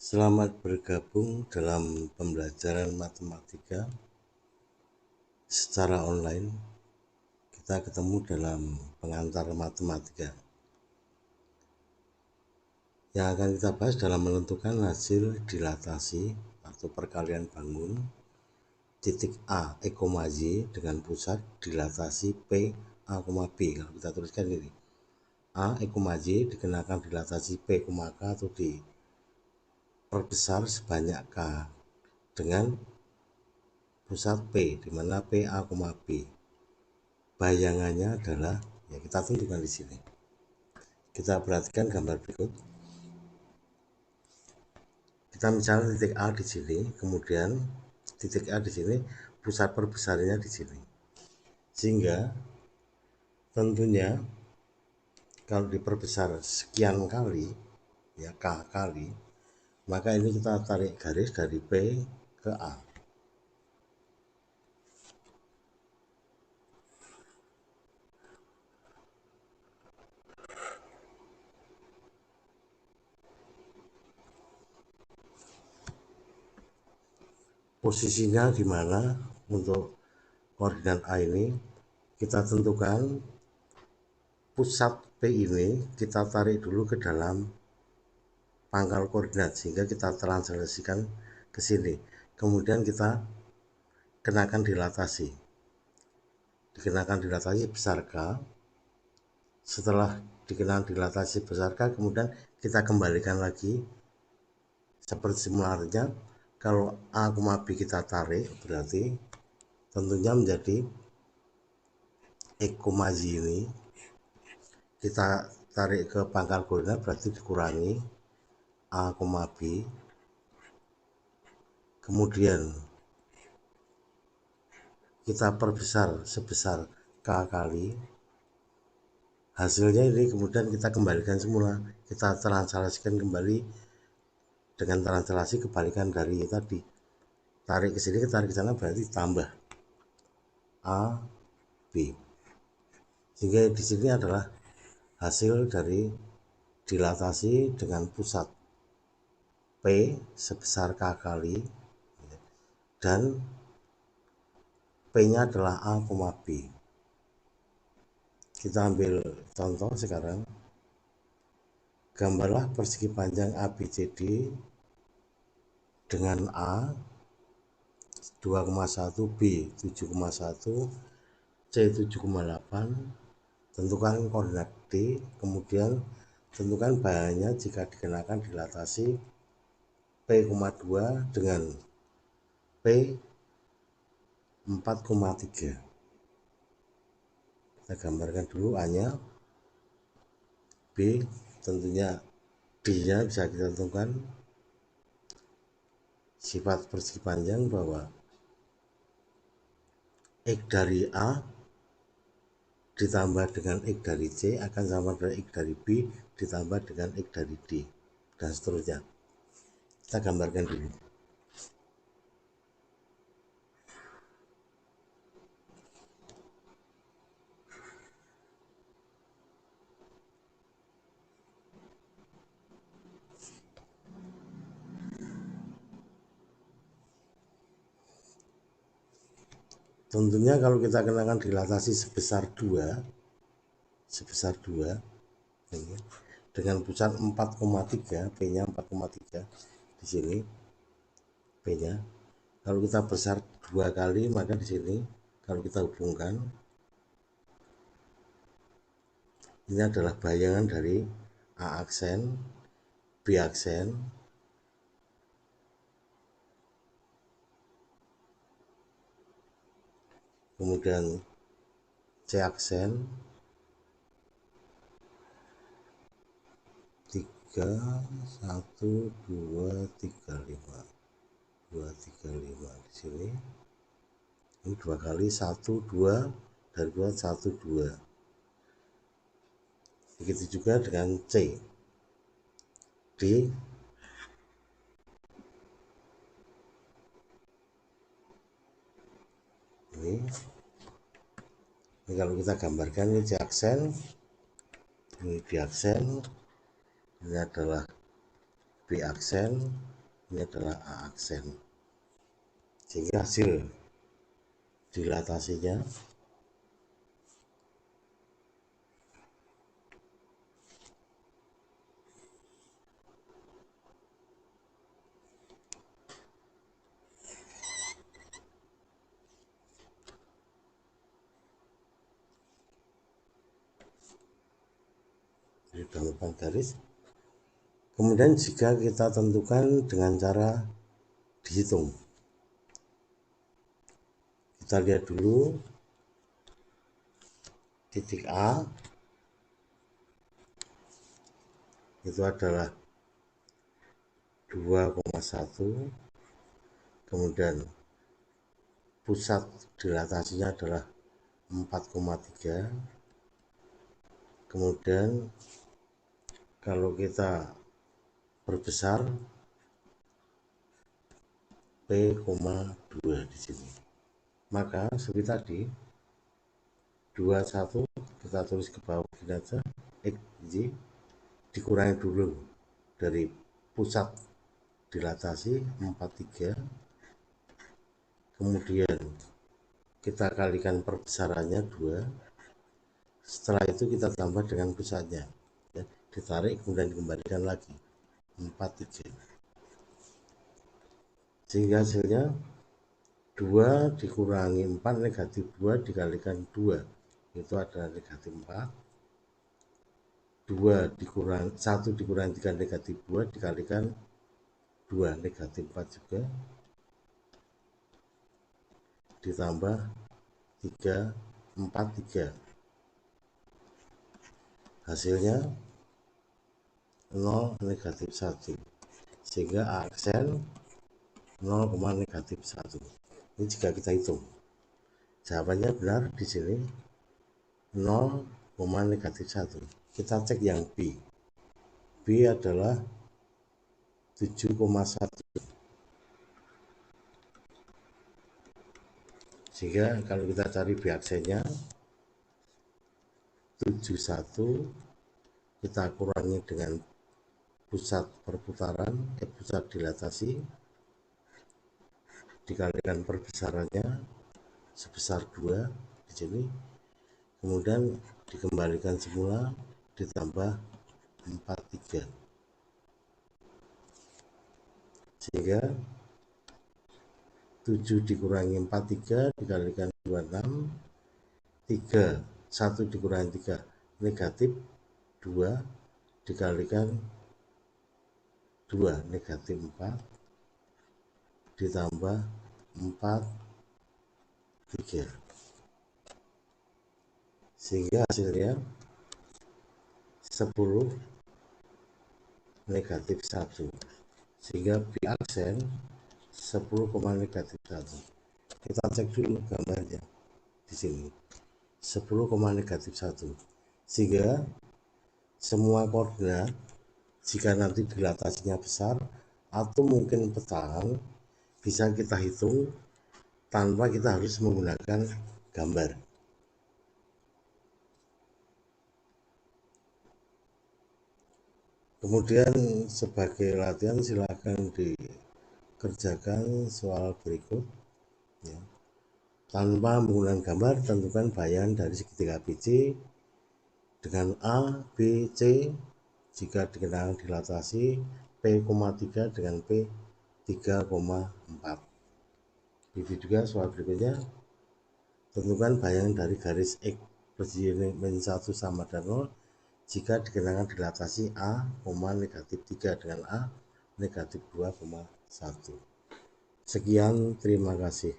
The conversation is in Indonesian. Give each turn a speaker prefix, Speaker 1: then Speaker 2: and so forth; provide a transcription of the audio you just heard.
Speaker 1: Selamat bergabung dalam pembelajaran matematika secara online. Kita ketemu dalam pengantar matematika. Yang akan kita bahas dalam menentukan hasil dilatasi atau perkalian bangun titik A, E, Y dengan pusat dilatasi P, A, B. Kalau kita tuliskan ini, A, E, Y dikenakan dilatasi P, K atau diperbesar sebanyak K dengan pusat P, di mana P, A, B. Bayangannya adalah, ya kita tentukan di sini. Kita perhatikan gambar berikut. Kita misalnya titik A di sini, kemudian titik A di sini, pusat perbesarnya di sini. Sehingga tentunya kalau diperbesar sekian kali, ya K kali, maka ini kita tarik garis dari P ke A. Posisinya di mana untuk koordinat A ini? Kita tentukan pusat P ini kita tarik dulu ke dalam pangkal koordinat sehingga kita translasikan ke sini. Kemudian kita kenakan dilatasi. Dikenakan dilatasi besar K. Setelah dikenakan dilatasi besar K, kemudian kita kembalikan lagi seperti simularnya. Kalau A, B kita tarik, berarti tentunya menjadi E, Y ini kita tarik ke pangkal koordinat, berarti dikurangi A, B. Kemudian kita perbesar sebesar K kali. Hasilnya ini kemudian kita kembalikan semula. Kita translasikan kembali dengan translasi kebalikan dari tadi. Tarik ke sini, tarik ke sana, berarti tambah A, B. Sehingga di sini adalah hasil dari dilatasi dengan pusat P sebesar K kali dan P-nya adalah A, B. Kita ambil contoh sekarang. Gambarlah persegi panjang ABCD dengan A 2,1, B 7,1, C 7,8. Tentukan koordinat D, kemudian tentukan bayangannya jika dikenakan dilatasi P,2 dengan P 4,3. Kita gambarkan dulu A-nya, B tentunya D-nya bisa kita tentukan. Sifat persegi panjang bahwa X dari A ditambah dengan X dari C akan sama dengan X dari B ditambah dengan X dari D, dan seterusnya. Kita gambarkan dulu. Tentunya kalau kita kenakan dilatasi sebesar 2 ini, dengan pusat 4,3, P-nya 4,3 di sini, P-nya. Kalau kita besar 2 kali, maka di sini kalau kita hubungkan, ini adalah bayangan dari A aksen, B aksen, kemudian C aksen, 3, 1, 2, 3, 5, 2, 3, 5 di sini. Ini 2 kali, 1, 2, dari 2, 1, 2. Begitu juga dengan C, D, ini kalau kita gambarkan, ini C aksen, ini D aksen, ini adalah B aksen, ini adalah A aksen, sehingga hasil dilatasinya ditambahkan garis. Kemudian jika kita tentukan dengan cara dihitung, kita lihat dulu titik A itu adalah 2,1, kemudian pusat dilatasinya adalah 4,3, kemudian kalau kita perbesar P,2 di sini, maka seperti tadi 21 kita tulis ke bawah gini aja, X dikurangi dulu dari pusat dilatasi 43, kemudian kita kalikan perbesarannya 2, setelah itu kita tambah dengan pusatnya, ya, ditarik kemudian dikembalikan lagi 43, sehingga hasilnya 2 dikurangi 4 negatif 2 dikalikan 2 itu adalah negatif 4, 2 dikurang 1 dikurangi 3 negatif 2 dikalikan 2 negatif 4 juga, ditambah 3 4 3, hasilnya 0 negatif 1, sehingga A aksen 0, negatif 1. Ini jika kita hitung, jawabannya benar di sini 0, negatif 1. Kita cek yang B. B adalah 7,1, sehingga kalau kita cari B aksennya 71, kita kurangi dengan pusat perputaran, pusat dilatasi, dikalikan perbesarannya sebesar 2 di sini, kemudian dikembalikan semula ditambah 43, sehingga 7 dikurangi 43 dikalikan 26, 3 1 dikurangi 3 negatif 2 dikalikan 2 negatif 4 ditambah 4 3, sehingga hasilnya 10 negatif 1, sehingga B aksen 10, negatif 1. Kita cek dulu gambarnya di sini 10, negatif 1, sehingga semua koordinat jika nanti dilatasinya besar atau mungkin petang bisa kita hitung tanpa kita harus menggunakan gambar. Kemudian sebagai latihan silakan dikerjakan soal berikut, ya. Tanpa menggunakan gambar, tentukan bayangan dari segitiga BC dengan A, B, C jika dikenakan dilatasi, P,3 dengan P 3,4. Begitu juga soal berikutnya, tentukan bayangan dari garis X persegi min 1 sama dan 0 jika dikenakan dilatasi A, negatif 3 dengan A, negatif 2,1. Sekian, terima kasih.